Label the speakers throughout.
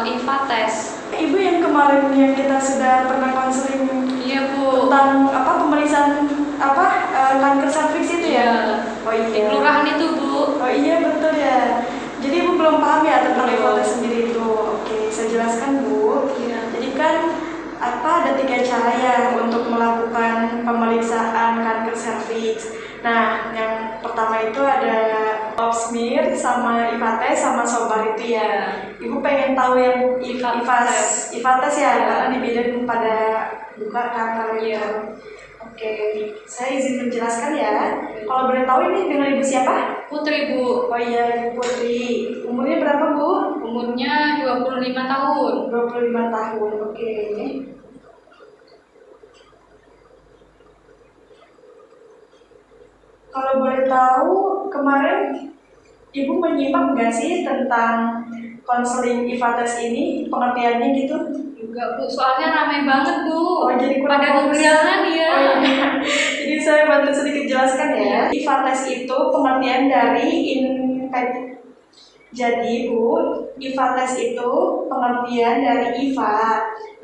Speaker 1: IVA tes.
Speaker 2: Ibu yang kemarin yang kita sudah pernah konseling
Speaker 1: Iya Bu.
Speaker 2: tentang pemeriksaan kanker serviks itu ya?
Speaker 1: Iya.
Speaker 2: Oh
Speaker 1: Di
Speaker 2: iya.
Speaker 1: kelurahan itu Bu.
Speaker 2: Oh iya betul ya. Jadi ibu belum paham ya tentang
Speaker 1: Belum.
Speaker 2: IVA tes sendiri itu. Oke, saya jelaskan Bu.
Speaker 1: Iya.
Speaker 2: Jadi kan ada 3 cara ya untuk melakukan pemeriksaan kanker serviks. Nah, yang pertama itu ada pap smear sama IVA tes sama sobar itu ya. Ibu pengen tahu yang IVA tes ya, karena di bidang pada buka kanker ya. Oke, saya izin menjelaskan ya. Kalau boleh tahu ini dengan ibu siapa?
Speaker 1: Putri Bu.
Speaker 2: Oh iya, Ibu Putri. Umurnya berapa Bu?
Speaker 1: Umurnya 25 tahun.
Speaker 2: 25 tahun, oke. Kalau boleh tahu, kemarin Ibu menyimak nggak sih tentang konseling IVA tes ini, pengertiannya gitu?
Speaker 1: Juga Bu, soalnya ramai banget Bu.
Speaker 2: Oh, jadi kurang
Speaker 1: pada
Speaker 2: fokus.
Speaker 1: undangan ya.
Speaker 2: Oh, iya. Jadi saya bantu sedikit jelaskan ya. IVA tes itu pengertian dari Jadi Bu, IVA tes itu pengertian dari IVA.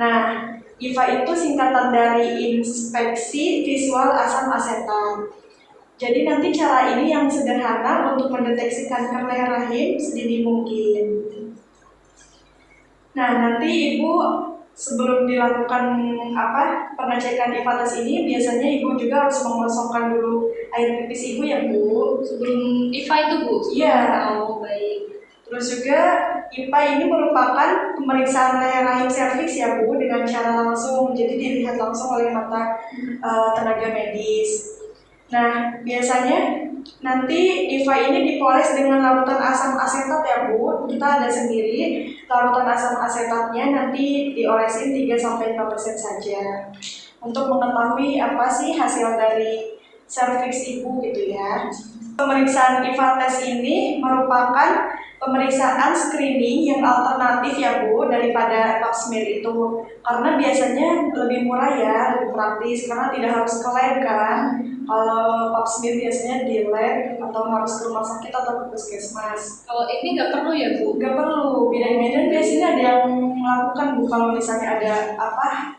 Speaker 2: Nah, IVA itu singkatan dari inspeksi visual asam asetat. Jadi nanti cara ini yang sederhana untuk mendeteksi kanker leher rahim sedini mungkin. Nah, nanti Ibu sebelum dilakukan pengecekan IVA tes ini, biasanya Ibu juga harus mengosongkan dulu air pipis Ibu ya Bu.
Speaker 1: Sebelum IVA itu Bu?
Speaker 2: Iya.
Speaker 1: Oh baik.
Speaker 2: Terus juga IPA ini merupakan pemeriksaan leher rahim serviks ya Bu, dengan cara langsung, jadi dilihat langsung oleh mata tenaga medis. Nah, biasanya nanti IVA ini dipoles dengan larutan asam asetat ya Bu. Kita ada sendiri larutan asam asetatnya, nanti diolesin 3-5% saja untuk mengetahui apa sih hasil dari serviks Ibu gitu ya. Pemeriksaan IVA tes ini merupakan pemeriksaan screening yang alternatif ya Bu daripada pap smear itu, karena biasanya lebih murah ya, lebih praktis karena tidak harus ke lab kan. Kalau pap smear biasanya di lab atau harus ke rumah sakit atau ke puskesmas.
Speaker 1: Kalau ini nggak perlu ya Bu?
Speaker 2: Nggak perlu, bidan-bidan biasanya ada yang melakukan Bu kalau misalnya ada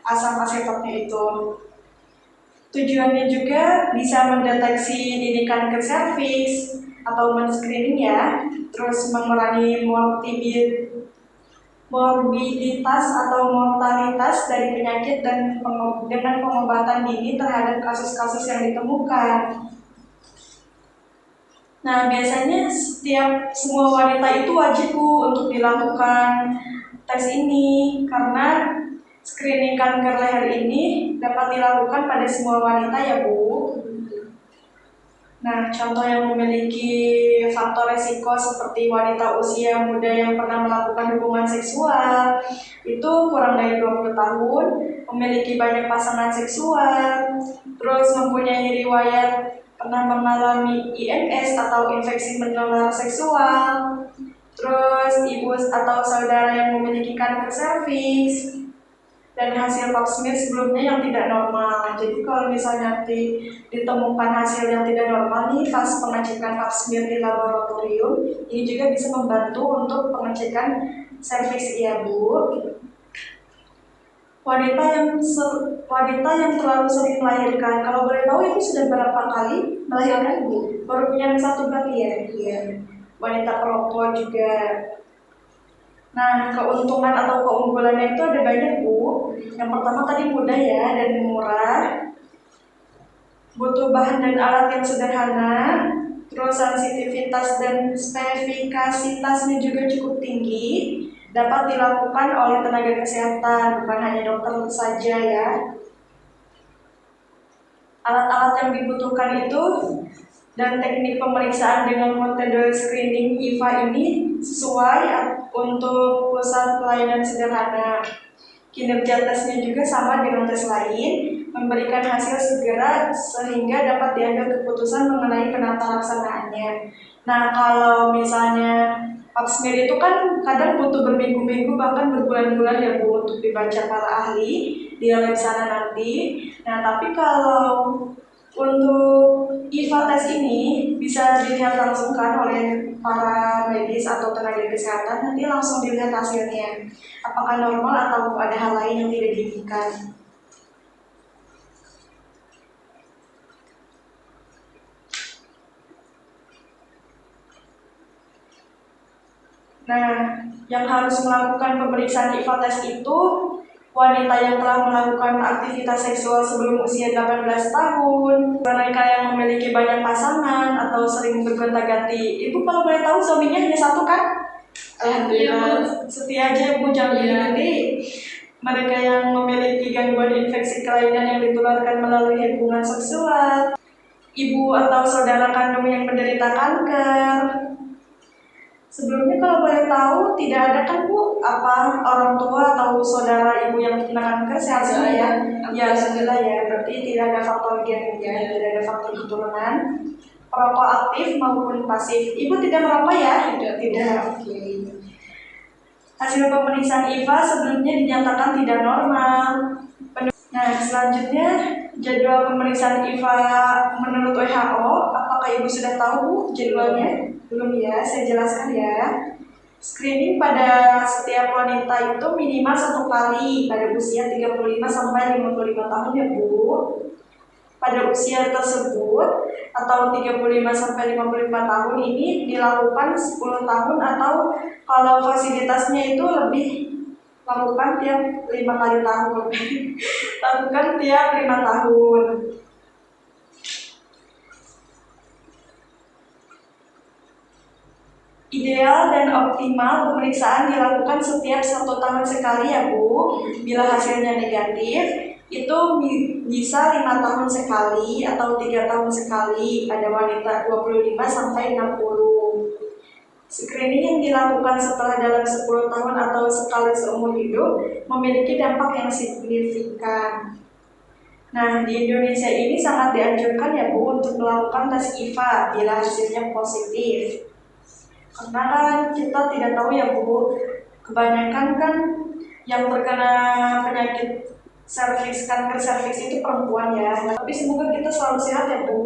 Speaker 2: asam asetatnya itu. Tujuannya juga bisa mendeteksi dini kanker serviks atau men-screening ya, terus mengurangi morbiditas atau mortalitas dari penyakit dan dengan pengobatan dini terhadap kasus-kasus yang ditemukan. Nah, biasanya semua wanita itu wajib Bu untuk dilakukan tes ini, karena screening kanker leher ini dapat dilakukan pada semua wanita ya Bu. Nah, contoh yang memiliki faktor resiko seperti wanita usia muda yang pernah melakukan hubungan seksual, itu kurang dari 20 tahun, memiliki banyak pasangan seksual, terus mempunyai riwayat pernah mengalami IMS atau infeksi menular seksual, terus ibu atau saudara yang memiliki kanker serviks, dan hasil pap smear sebelumnya yang tidak normal. Jadi kalau misalnya nanti ditemukan hasil yang tidak normal nih pas pengecekan pap smear di laboratorium, ini juga bisa membantu untuk pengecekan serviks ya Bu. Wanita yang terlalu sering melahirkan, kalau boleh tahu itu sudah berapa kali melahirkan Bu? Baru punya 1 berarti ya? Iya. Wanita perokok juga. Nah, keuntungan atau keunggulannya itu ada banyak Bu. Yang pertama tadi mudah ya dan murah, butuh bahan dan alat yang sederhana, terus sensitivitas dan spesifikasitasnya juga cukup tinggi, dapat dilakukan oleh tenaga kesehatan, bukan hanya dokter saja ya. Alat-alat yang dibutuhkan itu dan teknik pemeriksaan dengan metode screening IVA ini sesuai untuk pusat pelayanan sederhana. Kinerja tesnya juga sama dengan tes lain, memberikan hasil segera sehingga dapat diambil keputusan mengenai penata laksanaannya. Nah, kalau misalnya pap smear itu kan kadang butuh berminggu-minggu bahkan berbulan-bulan ya Bu untuk dibaca para ahli di lab sana nanti. Nah, tapi kalau Untuk IVA tes ini bisa dilihat langsung kan oleh para medis atau tenaga kesehatan, nanti langsung dilihat hasilnya. Apakah normal atau ada hal lain yang tidak diinginkan. Nah, yang harus melakukan pemeriksaan IVA tes itu wanita yang telah melakukan aktivitas seksual sebelum usia 18 tahun, mereka yang memiliki banyak pasangan atau sering bergonta-ganti. Ibu kalau boleh tahu suaminya hanya satu kan? Alhamdulillah, setia aja Bu, jangan gini-gini. Mereka yang memiliki gangguan infeksi kelainan yang ditularkan melalui hubungan seksual, ibu atau saudara kandung yang menderita kanker. Sebelumnya kalau boleh tahu, tidak ada kan Bu, apa orang tua atau saudara ibu yang terkena kanker sehat-sehat ya? Ya, alhamdulillah ya, berarti tidak ada faktor gen ya, tidak ada faktor keturunan. Perokok aktif maupun pasif. Ibu tidak merokok ya? Tidak. Oke. Hasil pemeriksaan IVA sebelumnya dinyatakan tidak normal. Nah, selanjutnya jadwal pemeriksaan IVA menurut WHO. Apakah Ibu sudah tahu Bu jadwalnya? Belum ya, saya jelaskan ya. Screening pada setiap wanita itu minimal 1 kali pada usia 35 sampai 55 tahun ya Bu. Pada usia tersebut atau 35 sampai 55 tahun ini dilakukan 10 tahun atau kalau fasilitasnya itu lebih lakukan tiap 5 kali tahun. Lakukan tiap 5 tahun. Ideal dan optimal pemeriksaan dilakukan setiap 1 tahun sekali ya Bu. Bila hasilnya negatif, itu bisa 5 tahun sekali atau 3 tahun sekali pada wanita 25 sampai 60. Screening yang dilakukan setelah dalam 10 tahun atau sekali seumur hidup memiliki dampak yang signifikan. Nah, di Indonesia ini sangat dianjurkan ya Bu untuk melakukan tes IVA bila hasilnya positif. Karena kan kita tidak tahu ya Bu, kebanyakan kan yang terkena penyakit serviks, kanker serviks itu perempuan ya. Tapi semoga kita selalu sehat ya Bu.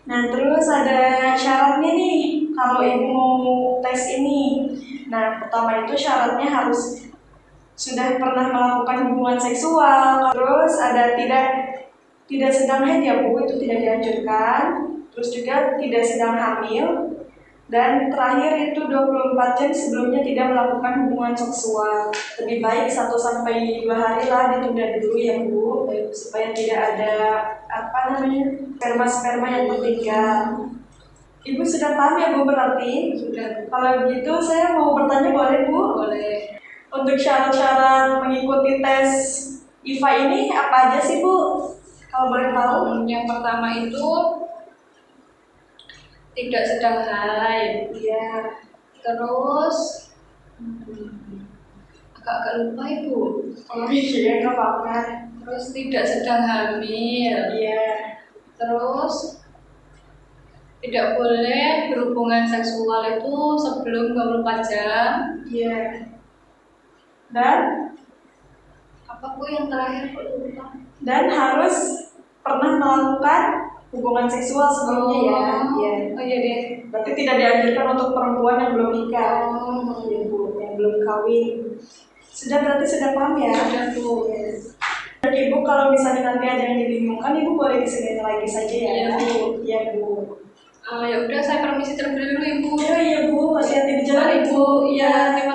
Speaker 2: Nah, terus ada syaratnya nih kalau Ibu mau tes ini. Nah, pertama itu syaratnya harus sudah pernah melakukan hubungan seksual. Terus ada tidak sedang haid ya Bu, itu tidak dianjurkan. Terus juga tidak sedang hamil. Dan terakhir itu 24 jam sebelumnya tidak melakukan hubungan seksual. Lebih baik 1-2 hari lah ditunda dulu ya Bu, supaya tidak ada sperma-sperma yang tertinggal. Ibu sudah paham ya Bu berarti?
Speaker 1: Sudah.
Speaker 2: Kalau gitu saya mau bertanya boleh Bu?
Speaker 1: Boleh.
Speaker 2: Untuk syarat-syarat mengikuti tes IVA ini apa aja sih Bu? Kalau boleh tahu?
Speaker 1: Yang pertama itu tidak sedang haid.
Speaker 2: Iya.
Speaker 1: Terus agak lupa Ibu.
Speaker 2: Oh iya, nggak apa-apa.
Speaker 1: Terus tidak sedang hamil.
Speaker 2: Iya.
Speaker 1: Terus tidak boleh berhubungan seksual itu sebelum 24 jam.
Speaker 2: Iya. Dan
Speaker 1: Apa Bu yang terakhir Bu lupa?
Speaker 2: dan harus pernah melakukan hubungan seksual sebelumnya ya. Iya.
Speaker 1: Oh iya deh.
Speaker 2: Berarti tidak dianjurkan untuk perempuan yang belum nikah.
Speaker 1: Oh.
Speaker 2: Ya Bu, yang belum kawin. Berarti sudah paham ya?
Speaker 1: Sudah Bu.
Speaker 2: Yes. Dan Ibu kalau misalnya nanti ada yang dibingungkan, Ibu boleh disini lagi saja ya.
Speaker 1: Iya Bu.
Speaker 2: Iya Bu.
Speaker 1: Ya udah saya permisi terlebih dulu Ibu.
Speaker 2: Iya Bu, hati-hati di jalan
Speaker 1: Mari
Speaker 2: Ibu.
Speaker 1: Bu. Iya, terima